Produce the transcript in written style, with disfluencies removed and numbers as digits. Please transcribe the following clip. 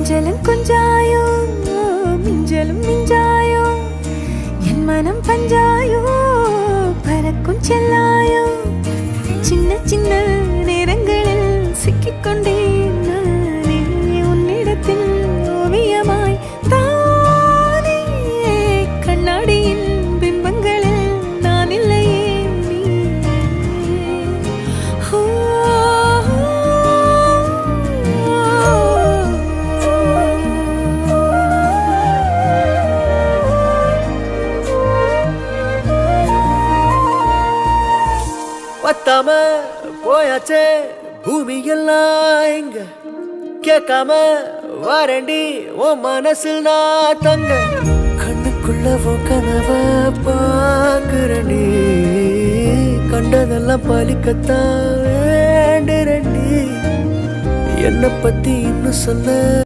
கொஞ்சலும் கொஞ்சாயோ மிஞ்சலும் மிஞ்சாயோ என் மனம் பஞ்சாயோ பறக்கும் செல்லாயோ சின்ன சின்ன நேரங்களில் சிக்கிக்கொண்டேன் நானே உன்னிடத்தில் ஓவியமாய் தானே கண்ணாடியின் பிம்பங்களில் நான் இல்லையே நீ பத்தாம போயாச்சே பூமி எல்லாம் இங்க கேட்காம வாரண்டி உன் மனசில் நான் தங்க கண்ணுக்குள்ள கனவ பாக்குறண்டி கண்டதெல்லாம் பலிக்கத்தான் வேண்டுறண்டி என்னை பத்தி இன்னும் சொல்ல